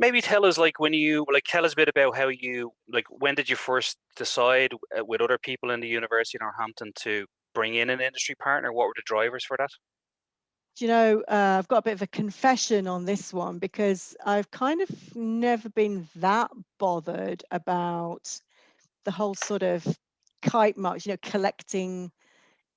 Maybe tell us, like, when you like, tell us a bit about how you like, when did you first decide with other people in the university in Northampton to bring in an industry partner? What were the drivers for that? Do you know, I've got a bit of a confession on this one because I've kind of never been that bothered about the whole sort of kite marks, collecting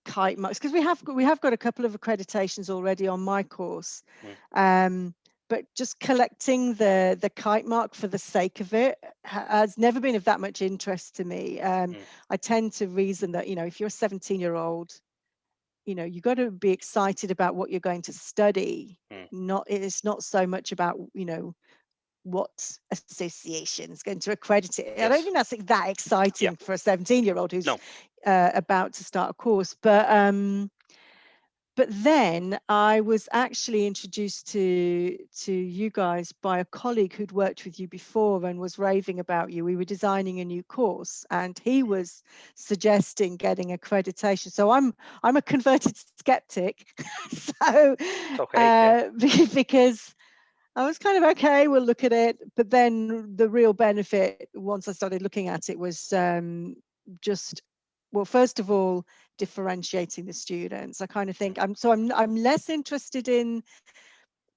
kite marks, because we have got a couple of accreditations already on my course. Mm, um, but just collecting the kite mark for the sake of it has never been of that much interest to me. mm, I tend to reason that, if you're a 17-year-old, you got to be excited about what you're going to study. mm. Not It's not so much about, what association's going to accredit it. I don't Yes. think that's that Yeah. exciting for a 17-year-old who's No. about to start a course. But then I was actually introduced to you guys by a colleague who'd worked with you before and was raving about you. We were designing a new course, and he was suggesting getting accreditation. So I'm a converted skeptic. So It's okay. Yeah. because I was kind of, okay, we'll look at it. But then the real benefit, once I started looking at it, was just, well, first of all, differentiating the students. I kind of Mm, think I'm less interested in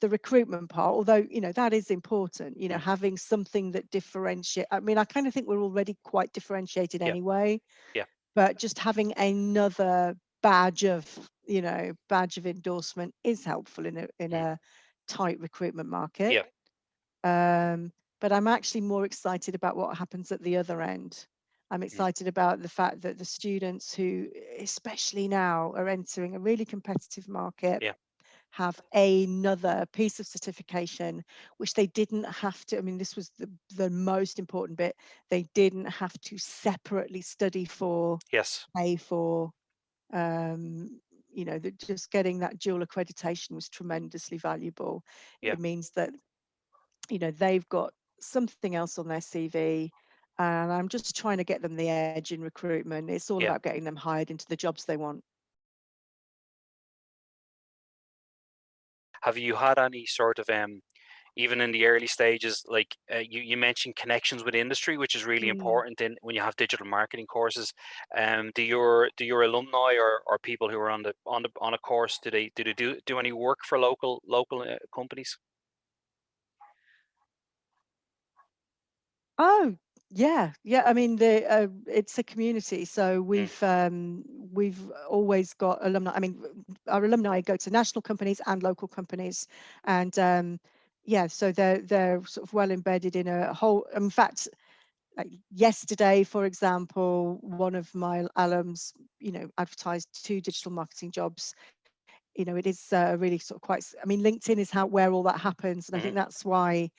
the recruitment part, although that is important. mm. Having something that differentiate. I mean, I kind of think we're already quite differentiated Yeah. anyway, Yeah. but just having another badge of endorsement is helpful in Mm, a tight recruitment market. yeah. um, but I'm actually more excited about what happens at the other end. I'm Mm, excited about the fact that the students who, especially now, are entering a really competitive market, yeah. have another piece of certification, which they didn't have to. I mean, this was the most important bit. They didn't have to separately study for, Yes. pay for. That just getting that dual accreditation was tremendously valuable. Yeah. It means that they've got something else on their CV, and I'm just trying to get them the edge in recruitment. It's all Yeah. about getting them hired into the jobs they want. Have you had any sort of even in the early stages, like, you mentioned connections with industry, which is really Mm. important in when you have digital marketing courses. Do your alumni, or people who are on a course, do any work for local companies? Oh, yeah, yeah. I mean, it's a community, so Mm, we've always got alumni. I mean, our alumni go to national companies and local companies, and yeah, so they're sort of well embedded in a whole. In fact, like yesterday, for example, one of my alums, advertised 2 digital marketing jobs. It is really sort of quite. I mean, LinkedIn is where all that happens, and I mhm. think that's why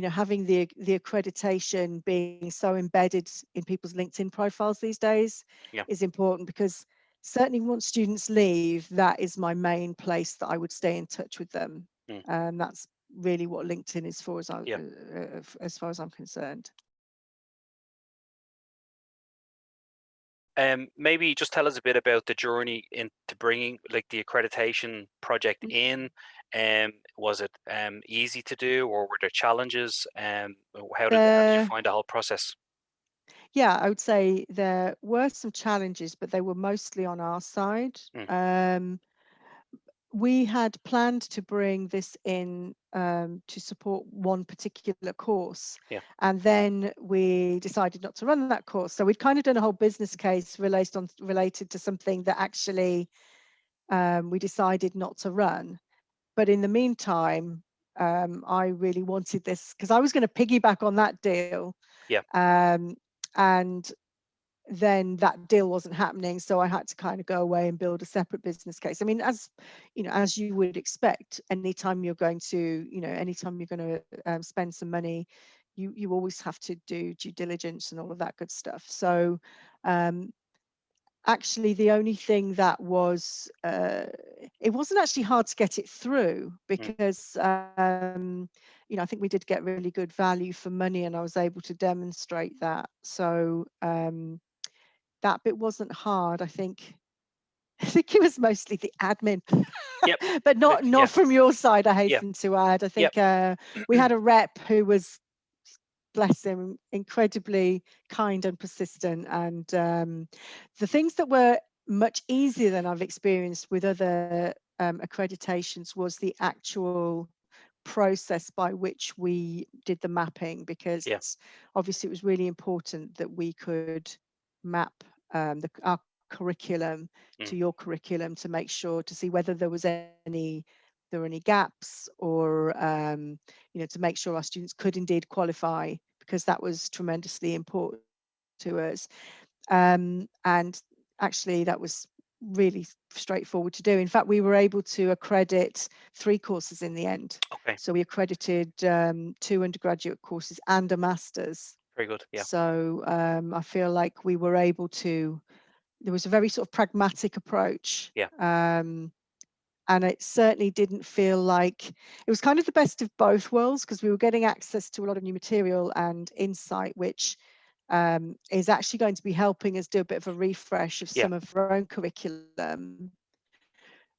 having the accreditation being so embedded in people's LinkedIn profiles these days Yeah. is important, because certainly once students leave, that is my main place that I would stay in touch with them. Mm, That's really what LinkedIn is for, yeah. as far as I'm concerned. Maybe just tell us a bit about the journey into bringing, like, the accreditation project in. Was it easy to do, or were there challenges? How did you There, find the whole process? yeah, I would say there were some challenges, but they were mostly on our side. Mm, We had planned to bring this in to support one particular course, yeah. and then we decided not to run that course. So we'd kind of done a whole business case related to something that actually we decided not to run. But in the meantime, I really wanted this because I was going to piggyback on that deal, Yeah. um, and then that deal wasn't happening, so I had to kind of go away and build a separate business case. I mean, as you would expect, anytime you're going to spend some money, you always have to do due diligence and all of that good stuff. So um, actually, the only thing that was it wasn't actually hard to get it through, Mm, because I think we did get really good value for money, and I was able to demonstrate that. So that bit wasn't hard. I think I think it was mostly the admin, Yep. but Yeah. not from your side, I Yeah. hasten to add. I Yep. think we had a rep who was, bless him, incredibly kind and persistent. And the things that were much easier than I've experienced with other accreditations was the actual process by which we did the mapping, because Yeah. obviously it was really important that we could map our curriculum Mm. to your curriculum to make sure to see whether there were any gaps, or to make sure our students could indeed qualify, because that was tremendously important to us. And actually that was really straightforward to do. In fact, we were able to accredit 3 courses in the end. Okay. So we accredited 2 undergraduate courses and a master's. Very good. Yeah. So I feel like we were able to, there was a very sort of pragmatic approach. Yeah. And it certainly didn't feel like, it was kind of the best of both worlds, because we were getting access to a lot of new material and insight, which is actually going to be helping us do a bit of a refresh of Yeah. some of our own curriculum.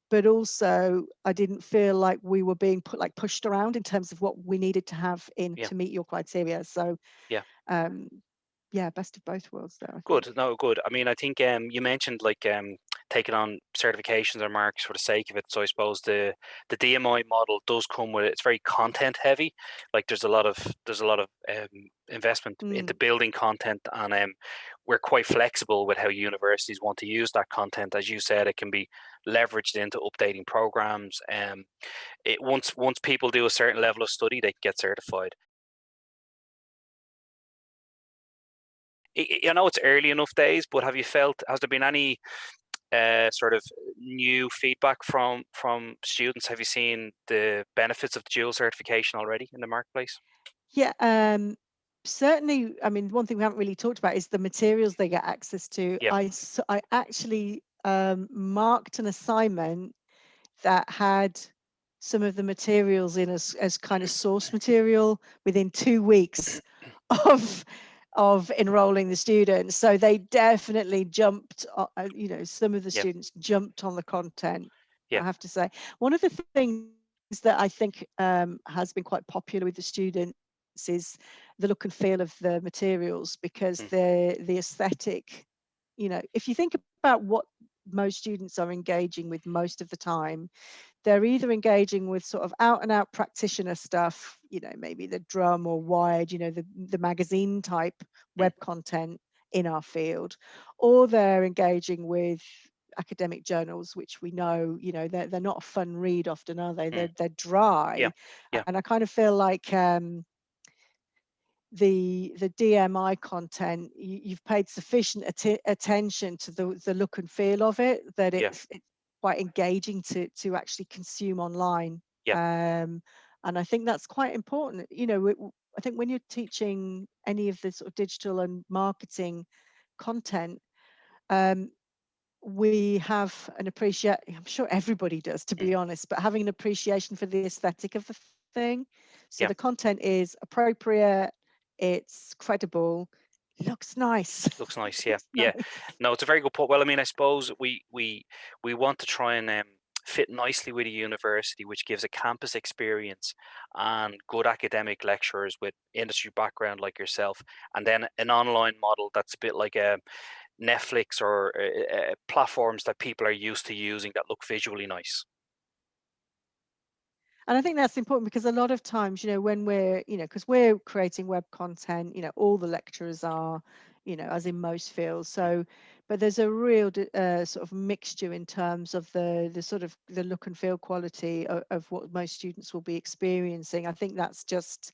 But also, I didn't feel like we were being pushed around in terms of what we needed to have in Yeah. to meet your criteria. So Yeah. um, yeah, best of both worlds there, I think. Good. No, good. I mean, I think you mentioned like taking on certifications or marks for the sake of it. So I suppose the DMI model does come with it. It's very content heavy. Like there's a lot of investment into Mm. building content, and we're quite flexible with how universities want to use that content. As you said, it can be leveraged into updating programs. Once people do a certain level of study, they can get certified. I know it's early enough days, but has there been any sort of new feedback from students? Have you seen the benefits of the dual certification already in the marketplace? Yeah, certainly. I mean, one thing we haven't really talked about is the materials they get access to. Yeah. I actually marked an assignment that had some of the materials in as kind of source material within 2 weeks of enrolling the students. So they definitely jumped, some of the Yeah. students jumped on the content, Yeah. I have to say. One of the things that I think has been quite popular with the students is the look and feel of the materials, because Mm. the aesthetic, if you think about what most students are engaging with most of the time, they're either engaging with sort of out and out practitioner stuff, maybe the drum or Wired, the magazine type Mm. web content in our field, or they're engaging with academic journals, which we know, they're not a fun read often, are they? Mm. They're Yeah. dry. Yeah. And I kind of feel like the DMI content, you've paid sufficient attention to the look and feel of it, that Yeah. it's quite engaging to actually consume online. Yeah. And I think that's quite important. I think when you're teaching any of the sort of digital and marketing content, um, we have an appreciate, I'm sure everybody does, to Mm. be honest, but having an appreciation for the aesthetic of the thing. So Yeah. the content is appropriate, it's credible, looks nice. Looks nice. Yeah. Looks Yeah. nice. No, it's a very good point. Well, I mean, I suppose we want to try and fit nicely with a university which gives a campus experience and good academic lecturers with industry background like yourself, and then an online model that's a bit like a Netflix or platforms that people are used to using that look visually nice. And I think that's important, because a lot of times, when we're, because we're creating web content, all the lecturers are, as in most fields. Mm. So, but there's a real sort of mixture in terms of the sort of the look and feel quality of what most students will be experiencing. I think that's just,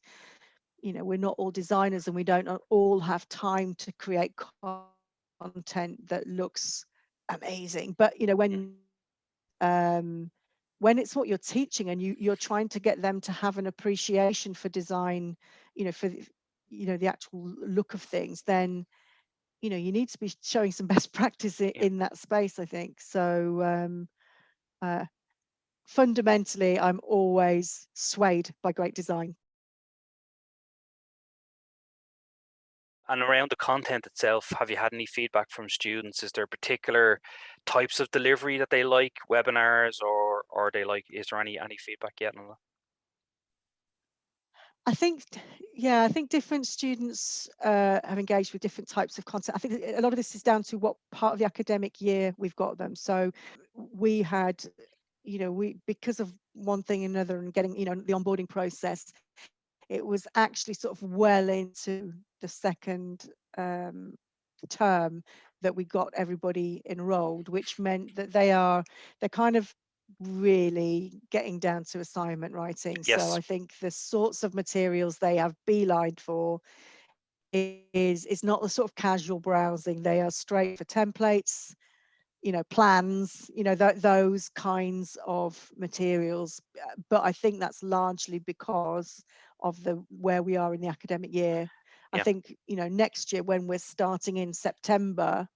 we're not all designers, and we don't all have time to create content that looks amazing. But, Mm. um, when it's what you're teaching, and you're trying to get them to have an appreciation for design, for the actual look of things, then you need to be showing some best practice Yeah. in that space, I think. So uh, fundamentally, I'm always swayed by great design. And around the content itself, have you had any feedback from students? Is there particular types of delivery that they like, webinars, or they like? Is there any feedback yet on that? I think, yeah, I think different students have engaged with different types of content. I think a lot of this is down to what part of the academic year we've got them. So we had, because of one thing and another and getting, the onboarding process, it was actually sort of well into the second term that we got everybody enrolled, which meant that they're kind of really getting down to assignment writing. So Yes. I think the sorts of materials they have beelined for is not the sort of casual browsing. They are straight for templates, plans, those kinds of materials. But I think that's largely because of the where we are in the academic year. I Yeah. think, next year when we're starting in September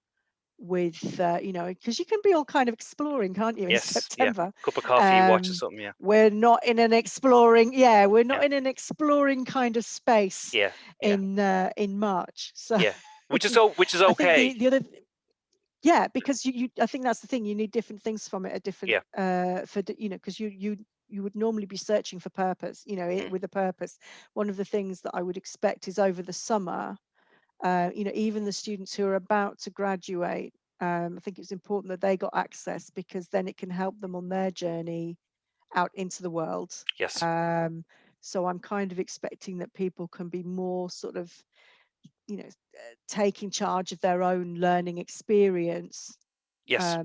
with, because you can be all kind of exploring, can't you, in Yes. Yeah. September? Cup of coffee, watching Um, something. Yeah. we're not in an exploring, yeah, we're Yeah. not in an exploring kind of space Yeah. Yeah. in March. So Yeah. Which is I think okay. the other, yeah, because I think that's the thing. You need different things from it at different Yeah. because you would normally be searching for purpose, Mm. with a purpose. One of the things that I would expect is over the summer, even the students who are about to graduate, I think it's important that they got access because then it can help them on their journey out into the world. Yes. So I'm kind of expecting that people can be more sort of, taking charge of their own learning experience Yes.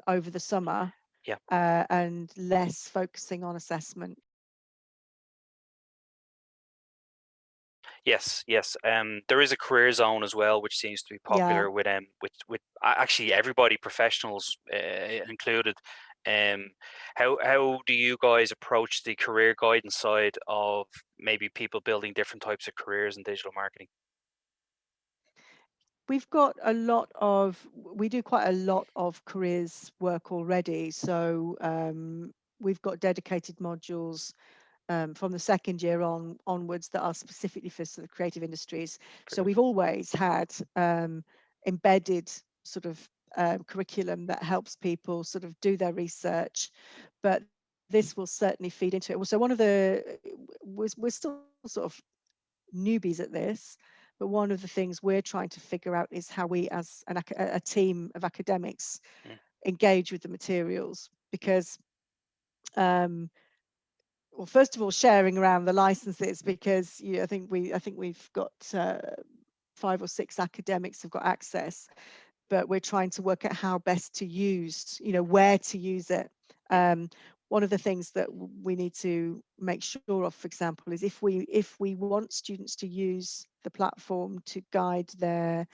over the summer, Yeah. and less focusing on assessment. Yes, yes. There is a career zone as well, which seems to be Yeah. popular with actually everybody, professionals included. Um, how do you guys approach the career guidance side of maybe people building different types of careers in digital marketing? We do quite a lot of careers work already. So we've got dedicated modules from the second year onwards that are specifically for sort of creative industries. Very So good. we've always had embedded sort of curriculum that helps people sort of do their research, but this will certainly feed into it. So one of the we're still sort of newbies at this, but one of the things we're trying to figure out is how we, as a team of academics, Mm. engage with the materials because. Well, first of all, sharing around the licenses because I think we've got 5 or 6 academics have got access, but we're trying to work out how best to use, where to use it. Mm. Um, One of the things that we need to make sure of, for example, is if we want students to use the platform to guide their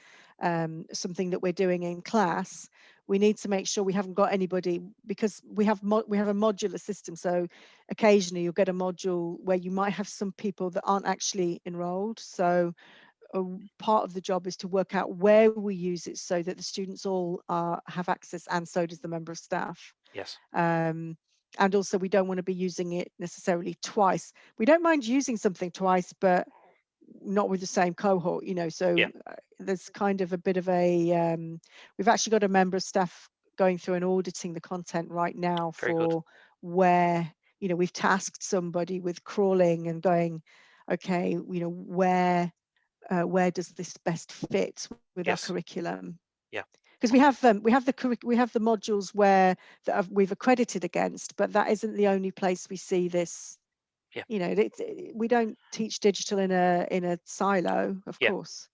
something that we're doing in class, we need to make sure we haven't got anybody because we have a modular system. So occasionally you'll get a module where you might have some people that aren't actually enrolled. So part of the job is to work out where we use it so that the students all have access, and so does the member of staff. Yes. And also we don't want to be using it necessarily twice. We don't mind using something twice, but not with the same cohort, Yeah. so there's kind of a bit of a we've actually got a member of staff going through and auditing the content right now Very good. for where, we've tasked somebody with crawling and going, okay, where does this best fit with our Yes. curriculum? Yeah. Because we have the modules we've accredited against, but that isn't the only place we see this. Yeah. We don't teach digital in a silo, of Yeah. course.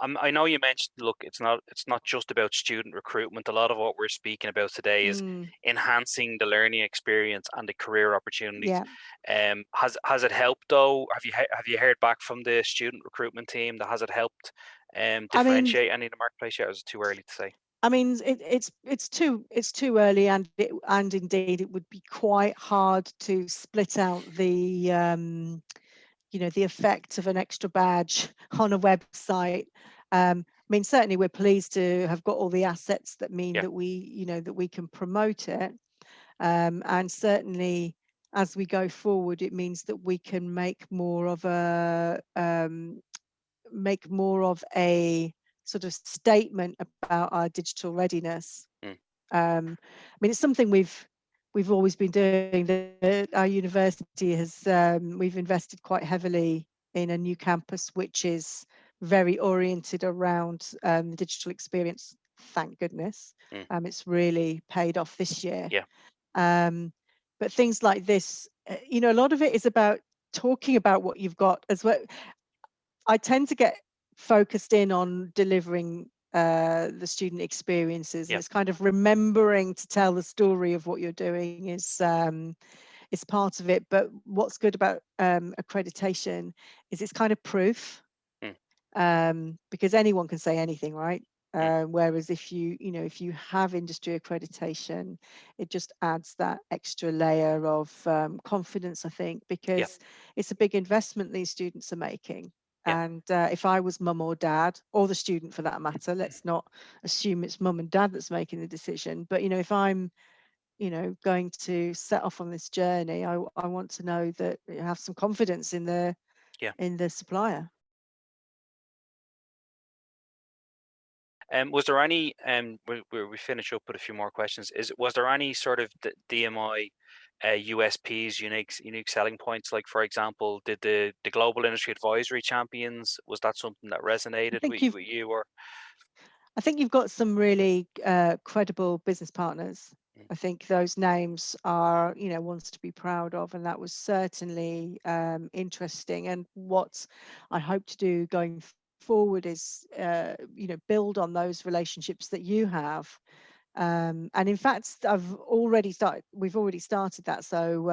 I know you mentioned, look, it's not just about student recruitment. A lot of what we're speaking about today is Mm, enhancing the learning experience and the career opportunities. yeah. Has it helped though? Have you heard back from the student recruitment team that has it helped I mean, differentiate any of the marketplace yet? Or is it too early to say? it's too early, and indeed it would be quite hard to split out the effect of an extra badge on a website. I mean, certainly we're pleased to have got all the assets that mean Yeah. that we can promote it. And certainly as we go forward, it means that we can make more of a sort of statement about our digital readiness. Mm, I mean, it's something we've always been doing. Our university has we've invested quite heavily in a new campus, which is very oriented around the digital experience. Thank goodness, mm, it's really paid off this year. yeah, Um, but things like this, a lot of it is about talking about what you've got as well. I tend to get focused in on delivering the student experiences, and yeah, it's kind of remembering to tell the story of what you're doing is part of it. But what's good about accreditation is it's kind of proof, mm, because anyone can say anything, right? mm, Whereas if you have industry accreditation, it just adds that extra layer of confidence, I think, yeah, because it's a big investment these students are making. yeah, And if I was mum or dad, or the student for that matter, let's not assume it's mum and dad that's making the decision. But if I'm going to set off on this journey, I want to know that I have some confidence yeah. in the supplier. Was there any, we finish up with a few more questions. Was there any sort of DMI USPs, unique selling points? Like, for example, did the Global Industry Advisory Champions, was that something that I resonated think you've with you, or? I think you've got some really credible business partners. Mm, I think those names are, ones to be proud of, and that was certainly interesting. And what I hope to do going forward is, build on those relationships that you have. And in fact, we've already started that. So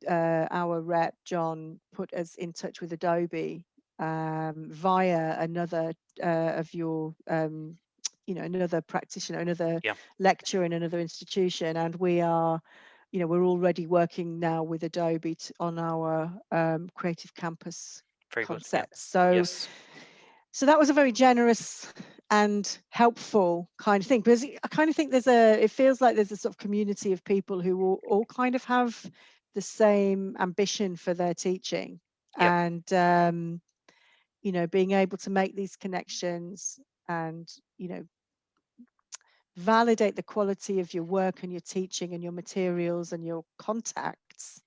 our rep John put us in touch with Adobe via another of your another practitioner, another yeah, lecturer in another institution, and we're already working now with Adobe on our creative campus very good. Yeah, concepts. So yes, that was a very generous and helpful kind of thing, because I kind of think it feels like there's a sort of community of people who all kind of have the same ambition for their teaching. yeah, And being able to make these connections and validate the quality of your work and your teaching and your materials and your contacts,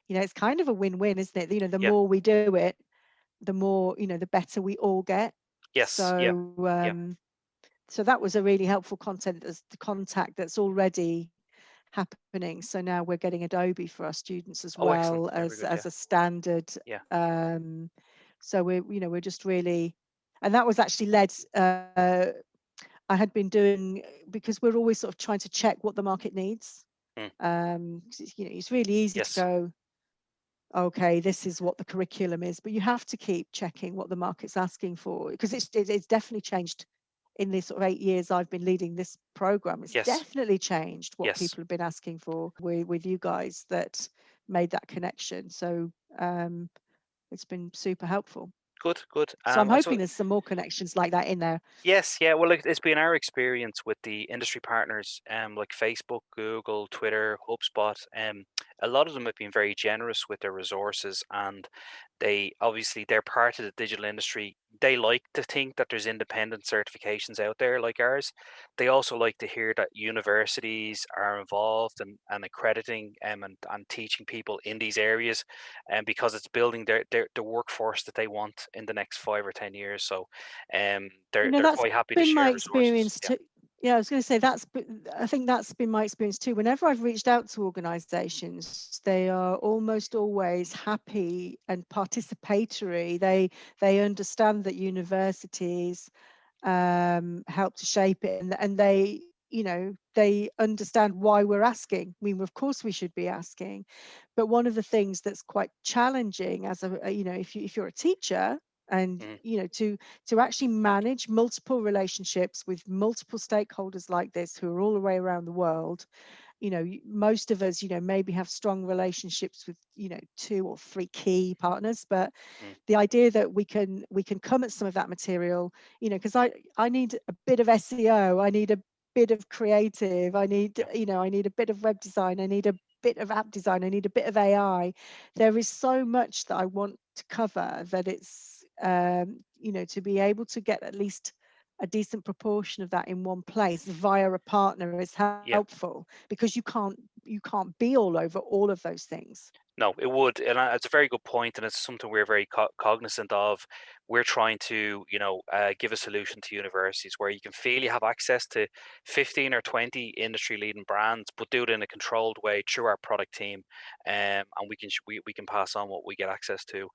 it's kind of a win-win, isn't it? The yeah, more we do it, the more, the better we all get. yes, yeah, So yeah. so that was a really helpful the contact that's already happening. So now we're getting Adobe for our students as Oh, excellent. well Very as good. Yeah, a standard. yeah. um so we're just really, and that was actually led, I had been doing, because we're always sort of trying to check what the market needs. 'Cause it's really easy to Yes, go, okay, this is what the curriculum is, but you have to keep checking what the market's asking for, because it's definitely changed in the sort of 8 years I've been leading this program. It's yes, definitely changed what yes. people have been asking for with you guys that made that connection. So it's been super helpful. Good, good. So I'm So hoping there's some more connections like that in there. yes, yeah. Well, it's been our experience with the industry partners, like Facebook, Google, Twitter, HubSpot. A lot of them have been very generous with their resources, and they're part of the digital industry. They like to think that there's independent certifications out there like ours. They also like to hear that universities are involved and accrediting and teaching people in these areas, and because it's building the workforce that they want in the next 5 or 10 years. So they're That's quite happy to been my share resources. experience Yeah. too. Yeah, I was going to say I think that's been my experience too. Whenever I've reached out to organisations, they are almost always happy and participatory. They understand that universities help to shape it, and they understand why we're asking. I mean, of course we should be asking, but one of the things that's quite challenging as if you're a teacher, and Mm, to actually manage multiple relationships with multiple stakeholders like this who are all the way around the world. Most of us maybe have strong relationships with 2 or 3 key partners, but mm, the idea that we can come at some of that material, because I need a bit of SEO, I need bit of creative, I need, Yeah, I need a bit of web design, I need a bit of app design, I need a bit of AI. There is so much that I want to cover that it's, to be able to get at least a decent proportion of that in one place via a partner is yeah. helpful, because you can't be all over all of those things. No, it would, and it's a very good point, and it's something we're very cognizant of. We're trying to, give a solution to universities where you can feel you have access to 15 or 20 industry-leading brands, but do it in a controlled way through our product team, and we can pass on what we get access to.